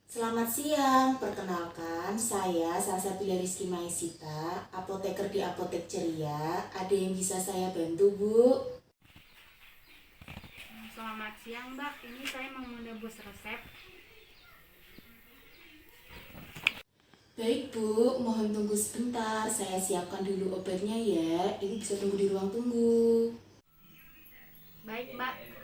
Selamat siang, perkenalkan saya Salsabila Rizky Maisita, apoteker di Apotek Ceria. Ada yang bisa saya bantu, Bu? Selamat siang Mbak, ini saya mau menebus resep. Baik, Bu, mohon tunggu sebentar. Saya siapkan dulu obatnya ya. Ini bisa tunggu di ruang tunggu. Baik Mbak.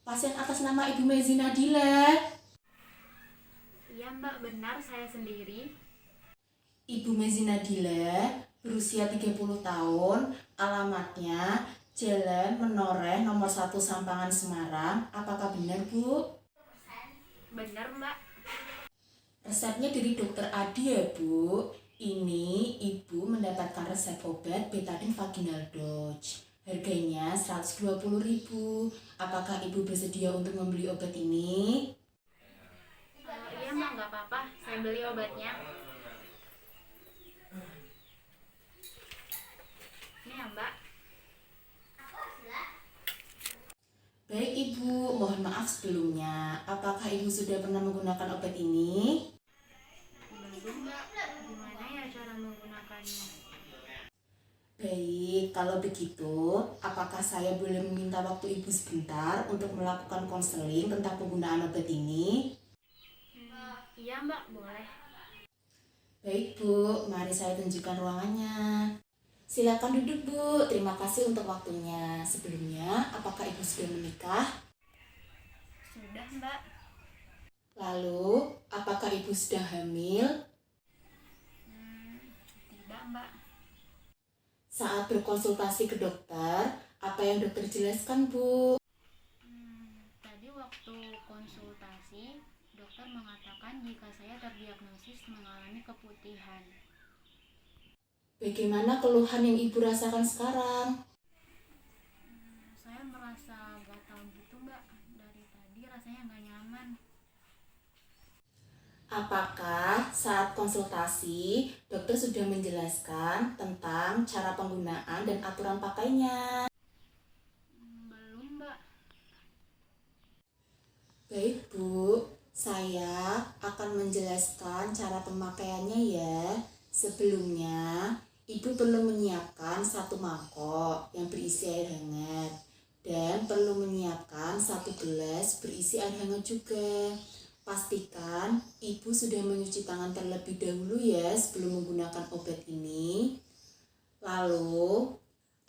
Pasien atas nama Ibu Mezi Nadila. Iya Mbak, benar saya sendiri. Ibu Mezi Nadila berusia 30 tahun, alamatnya Jalan Menoreh nomor 1 Sampangan Semarang. Apakah benar, Bu? Benar Mbak. Resepnya dari dokter Adi ya, Bu. Ini ibu mendapatkan resep obat betadine vaginal dose. Harganya 120.000. Apakah ibu bersedia untuk membeli obat ini? Iya Mbak, nggak apa-apa, saya beli obatnya. Ini ya Mbak. Baik ibu, mohon maaf sebelumnya. Apakah ibu sudah pernah menggunakan obat ini? Belum Mbak, gimana ya cara menggunakannya? Baik, kalau begitu, apakah saya boleh meminta waktu ibu sebentar untuk melakukan konseling tentang penggunaan obat ini? Iya Mbak, boleh. Baik Bu, mari saya tunjukkan ruangannya. Silakan duduk Bu, terima kasih untuk waktunya. Sebelumnya, apakah ibu sudah menikah? Sudah Mbak. Lalu, apakah ibu sudah hamil? Tidak Mbak. Saat berkonsultasi ke dokter, apa yang dokter jelaskan Bu? Tadi waktu konsultasi, dokter mengatakan jika saya terdiagnosis mengalami keputihan. Bagaimana keluhan yang ibu rasakan sekarang? Saya merasa gatal gitu Mbak, dari tadi rasanya nggak nyaman. Apakah saat konsultasi, dokter sudah menjelaskan tentang cara penggunaan dan aturan pakainya? Belum Mbak. Baik Bu, saya akan menjelaskan cara pemakaiannya ya. Sebelumnya, Ibu perlu menyiapkan satu mangkok yang berisi air hangat dan perlu menyiapkan satu gelas berisi air hangat juga. Pastikan Ibu sudah mencuci tangan terlebih dahulu ya sebelum menggunakan obat ini. Lalu,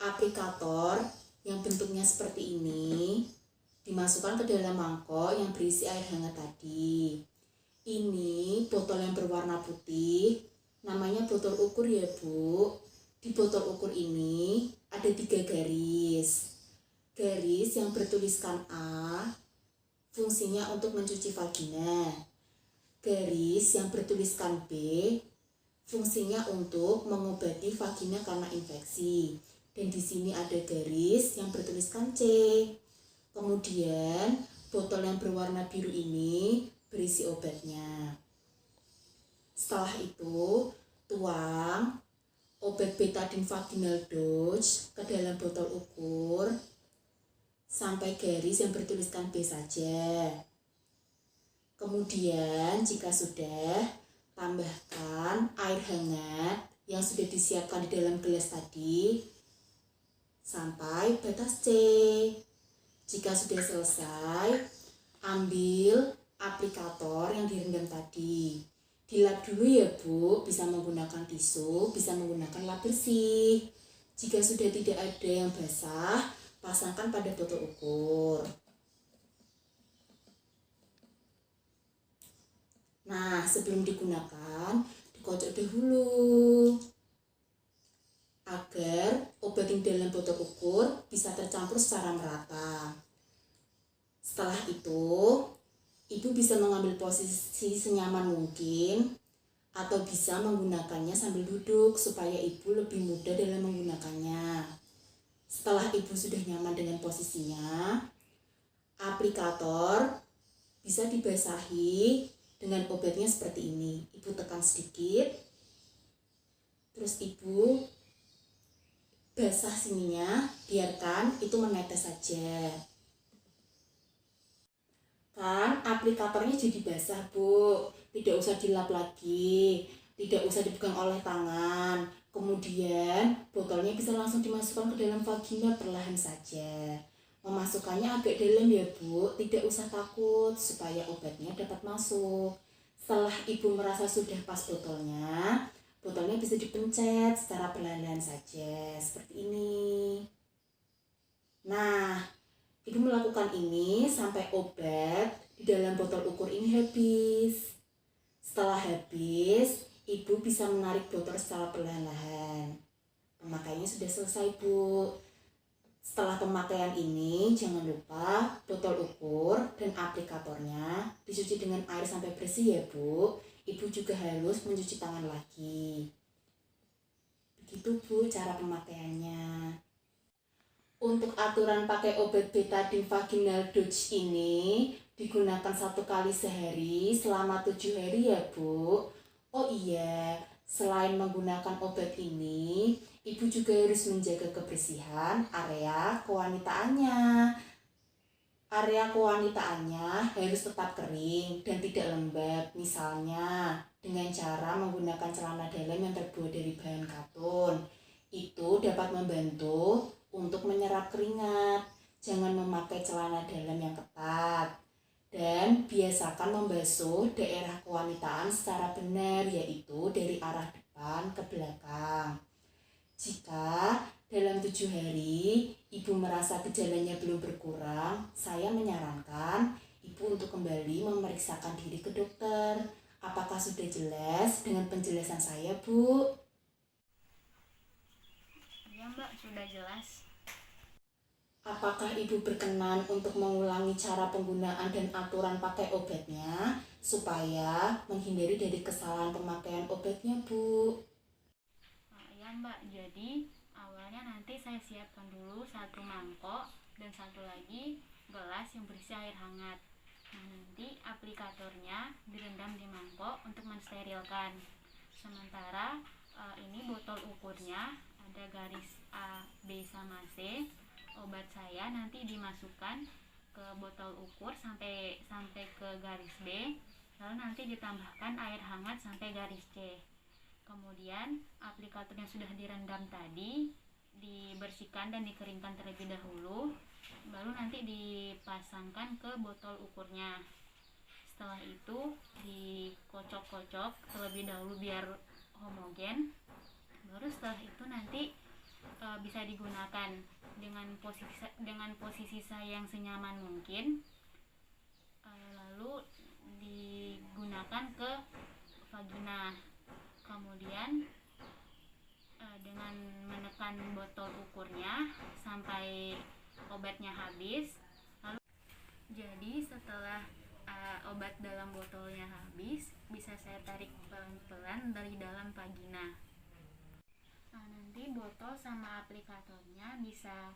aplikator yang bentuknya seperti ini dimasukkan ke dalam mangkok yang berisi air hangat tadi. Ini botol yang berwarna putih, namanya botol ukur ya Bu. Di botol ukur ini ada 3 garis. Garis yang bertuliskan A, fungsinya untuk mencuci vagina. Garis yang bertuliskan B, fungsinya untuk mengobati vagina karena infeksi. Dan di sini ada garis yang bertuliskan C. Kemudian botol yang berwarna biru ini berisi obatnya. Setelah itu, tuang obat betadine vaginal dose ke dalam botol ukur sampai garis yang bertuliskan B saja. Kemudian jika sudah, tambahkan air hangat yang sudah disiapkan di dalam gelas tadi sampai batas C. Jika sudah selesai, ambil aplikator yang direndam tadi. Dilap dulu ya Bu, bisa menggunakan tisu, bisa menggunakan lap bersih. Jika sudah tidak ada yang basah, pasangkan pada botol ukur. Nah, sebelum digunakan, dikocok dahulu agar obat yang dalam botol ukur bisa tercampur secara merata. Setelah itu, Ibu bisa mengambil posisi senyaman mungkin atau bisa menggunakannya sambil duduk supaya Ibu lebih mudah dalam menggunakannya. Setelah Ibu sudah nyaman dengan posisinya, Aplikator bisa dibasahi dengan obatnya seperti ini. Ibu tekan sedikit, terus ibu basah sininya, biarkan itu menetes saja. Kan aplikatornya jadi basah, Bu. Tidak usah dilap lagi, tidak usah dipegang oleh tangan. Kemudian botolnya bisa langsung dimasukkan ke dalam vagina perlahan saja. Memasukkannya agak dalam ya, Bu. Tidak usah takut supaya obatnya dapat masuk. Setelah ibu merasa sudah pas botolnya bisa dipencet secara perlahan saja seperti ini. Nah, ibu melakukan ini sampai obat di dalam botol ukur ini habis. Setelah habis, ibu bisa menarik botol secara perlahan-lahan. Pemakaiannya sudah selesai, Bu. Setelah pemakaian ini, jangan lupa botol ukur dan aplikatornya dicuci dengan air sampai bersih ya, Bu. Ibu juga harus mencuci tangan lagi. Begitu, Bu, cara pemakaiannya. Untuk aturan pakai obat betadine vaginal dose ini digunakan 1 kali sehari selama 7 hari ya, Bu. Oh iya, selain menggunakan obat ini, ibu juga harus menjaga kebersihan area kewanitaannya. Area kewanitaannya harus tetap kering dan tidak lembab, misalnya dengan cara menggunakan celana dalam yang terbuat dari bahan katun. Itu dapat membantu untuk menyerap keringat. Jangan memakai celana dalam yang ketat. Dan biasakan membasuh daerah kewanitaan secara benar, yaitu dari arah depan ke belakang. Jika dalam 7 hari ibu merasa gejalanya belum berkurang, saya menyarankan ibu untuk kembali memeriksakan diri ke dokter. Apakah sudah jelas dengan penjelasan saya, Bu? Ya Mbak, sudah jelas. Apakah ibu berkenan untuk mengulangi cara penggunaan dan aturan pakai obatnya supaya menghindari dari kesalahan pemakaian obatnya, Bu? Ya Mbak, jadi awalnya nanti saya siapkan dulu 1 mangkok dan 1 lagi gelas yang berisi air hangat. Nah, nanti aplikatornya direndam di mangkok untuk mensterilkan. Sementara ini botol ukurnya ada garis A, B, sama C. Obat saya nanti dimasukkan ke botol ukur sampai ke garis B, lalu nanti ditambahkan air hangat sampai garis C. Kemudian aplikator yang sudah direndam tadi dibersihkan dan dikeringkan terlebih dahulu, baru nanti dipasangkan ke botol ukurnya. Setelah itu dikocok-kocok terlebih dahulu biar homogen. Baru setelah itu nanti bisa digunakan dengan posisi saya yang senyaman mungkin. Lalu digunakan ke vagina. Kemudian dengan menekan botol ukurnya sampai obatnya habis. Lalu jadi setelah obat dalam botolnya habis, bisa saya tarik pelan-pelan dari dalam vagina. Nah, nanti botol sama aplikatornya bisa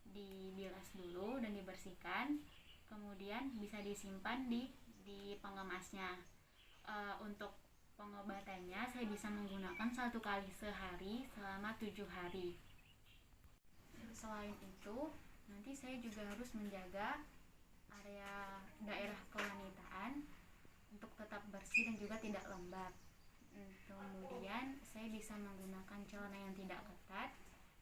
dibilas dulu dan dibersihkan, kemudian bisa disimpan di pengemasnya. Untuk pengobatannya saya bisa menggunakan 1 kali sehari selama 7 hari. Selain itu, nanti saya juga harus menjaga area daerah kewanitaan untuk tetap bersih dan juga tidak lembab. Kemudian saya bisa menggunakan celana yang tidak ketat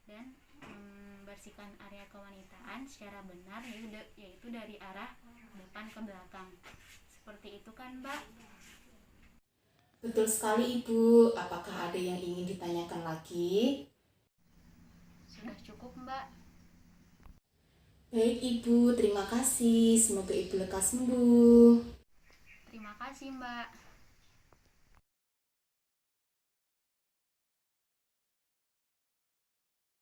dan membersihkan area kewanitaan secara benar, yaitu dari arah depan ke belakang. Seperti itu kan, Mbak? Betul sekali, Ibu. Apakah ada yang ingin ditanyakan lagi? Sudah cukup, Mbak. Baik, Ibu. Terima kasih. Semoga Ibu lekas sembuh. Terima kasih, Mbak.